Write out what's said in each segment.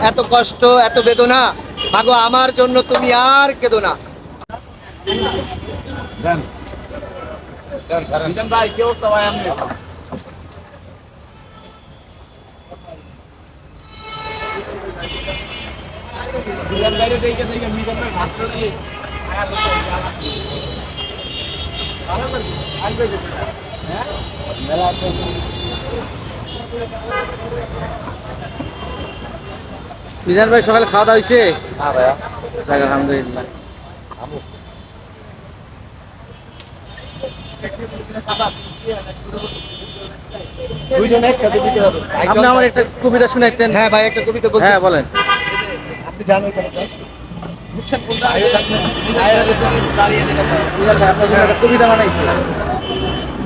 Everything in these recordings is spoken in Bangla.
এত কষ্ট, এত বেদনা, মাগো আমার জন্য তুমি আর কেঁদো না। ভাই কি অবস্থা ভাই? আমি বাইরে দেখে দেখে মিজান ভাই ভাত করে দিয়ে মিজান ভাই সকালে খাওয়া দাওয়া হয়েছে? হ্যাঁ ভাইয়া, যাক আলহামদুলিল্লাহ। দুইজন একসাথে দিতে হবে। আপনি আমার একটা কবিতা শুনাইতেন? হ্যাঁ ভাই, একটা কবিতা বলতে। হ্যাঁ বলেন। আপনি জানেন কেন? বুঝছেন কোনটা? আয়ের আগে তুমি দাঁড়িয়ে দিলে মিজান ভাই আপনার জন্য একটা কবিতা বানাইছে,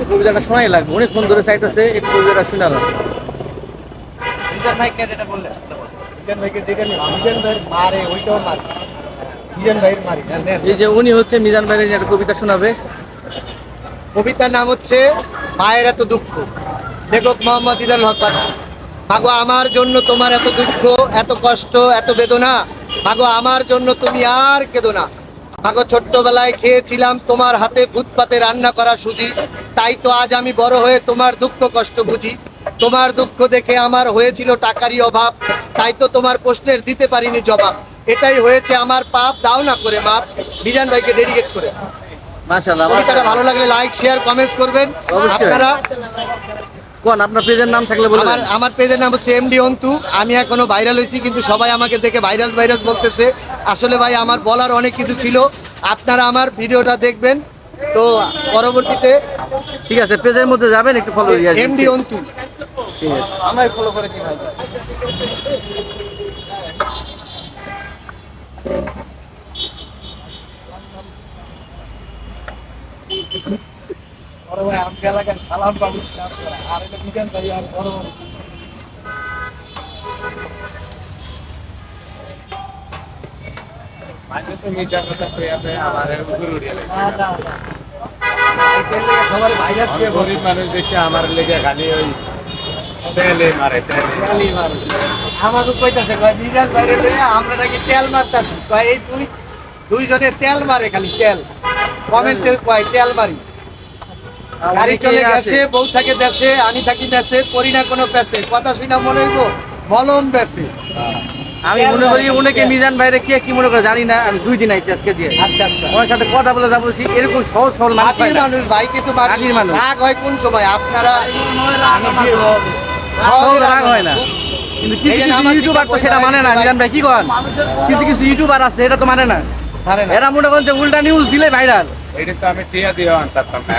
এই কবিতাটা শোনাই লাগবে, অনেকক্ষণ ধরে চাইতেছে, এই কবিতাটা শোনালাম। মিজান ভাইকে যেটা বললেন, মিজান ভাইকে যেটা নিয়ে মিজান ভাই মারে ওইটাও মারে, মিজান ভাইয়ের মারি। এই যে উনি হচ্ছে মিজান ভাইয়ের একটা কবিতা শোনাবে। কবিতার নাম হচ্ছে মায়ের এত দুঃখ, লেখক মোহাম্মদ ইদাল হক বাচ্চু। মাগো আমার জন্য তোমার এত দুঃখ, এত কষ্ট, এত বেদনা, মাগো আমার জন্য তুমি আর কেঁদো না। মাগো ছোট্টবেলায় খেয়েছিলাম তোমার হাতে ফুটপাতে রান্না করা সুজি, তাই তো আজ আমি বড় হয়ে তোমার দুঃখ কষ্ট বুঝি। তোমার দুঃখ দেখে আমার হয়েছিল টাকারই অভাব, তাই তো তোমার প্রশ্নের দিতে পারিনি জবাব। এটাই হয়েছে আমার পাপ, দাও না করে মাপ। মিজান ভাইকে ডেডিকেট করে। মাশাআল্লাহ। কবিতাটা ভালো লাগলে লাইক শেয়ার কমেন্টস করবেন অবশ্যই। আপনারা। কোন আপনার পেজের নাম থাকলে বলবেন। আমার পেজের নাম হচ্ছে এমডি অন্তু। আমি এখনো ভাইরাল হয়েছি, কিন্তু সবাই আমাকে দেখে ভাইরাস ভাইরাস বলতেছে। আসলে ভাই আমার বলার অনেক কিছু ছিল, আপনারা আমার ভিডিওটা দেখবেন। তো পরবর্তীতে ঠিক আছে, পেজের মধ্যে যাবেন, একটু ফলো দিয়ে আসবেন। এমডি অন্তু। ঠিক আছে। আমায় ফলো করে দিন ভাই। বড় ভাই আমি এলাকার সালাম পাঠিয়েছি, আর এটা মিজান ভাই আর বড় ভাই। মাঝে তো মিজান কথা কই আপনি আমারে উপরে উড়িয়ে না, না, না। ভাইদের লেগে সবার ভাইরাস পেয়ে ভরি। গরিব মানুষ দেখে আমার লেগে খালি ওই তেলে মারে তেলে। আমাকে কইতাছে কয় মিজান বাইরে লইয়া আমরা নাকি তেল মারতাছি, কয় এই দুইজনে তেল মারে, খালি তেল কমেন্টে কয় তেল মারি। গাড়ি চলে গেছে, বউ থাকে দেশে, আমি থাকি মেসে, করি না কোনো প্যাসে, কথা শুনা মনে হইব মলম বেসে। আমি মনে করি উনাকে মিজান ভাইরে কে কি মনে করে জানি না, আমি 2 দিন আইছি আজকে দিয়ে। আচ্ছা আচ্ছা, ওনার সাথে কথা বলে যাবো, এরকম সহজ সরল মানুষ পাই মাটির না। মানুষ ভাই, কিন্তু মাটির মানুষ। রাগ হয় কোন সময় আপনারা? সহজ রাগ হয় না, কিন্তু কিছু এই যে কিছু আমার ইউটিউবার তো শিক্ষা সেটা বই মানে না। ভাই। মিজান ভাই কি কন, কিছু কিছু ইউটিউবার আছে এটা তো মানে না। পারে না। এরা মনে করেন যে উল্টা নিউজ দিলে ভাইরাল। এটা তো আমি টিয়া দিয়ে আনতাম না।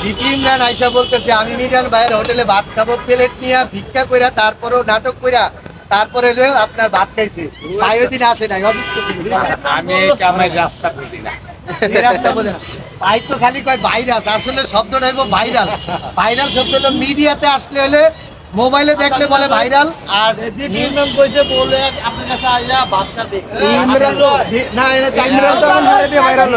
ভিপি ইমরান আইসা বলতেছে আমি মিজান ভাইয়ের হোটেলে ভাত খাবো, প্লেট নিয়ে ভিক্ষা কইরা, তারপরেও নাটক কইরা, তারপরে হলো আপনার ভাত খাইছে। ভাই ওই দিন আসে নাই, অসুস্থ ছিল। আমি এই কামের রাস্তা বুঝি না। এই রাস্তা বোঝে না। ভাই তো খালি কয় ভাইরাস, আসলে শব্দটা হইব ভাইরাল। ভাইরাল শব্দ হলো মিডিয়াতে আসলে হলে, মোবাইলে দেখলে বলে ভাইরাল। আর ইমরান কইছে বলে আপনার কাছে আইয়া ভাত খাবে। ইমরান না, এটা চাকরি ভাইরাল।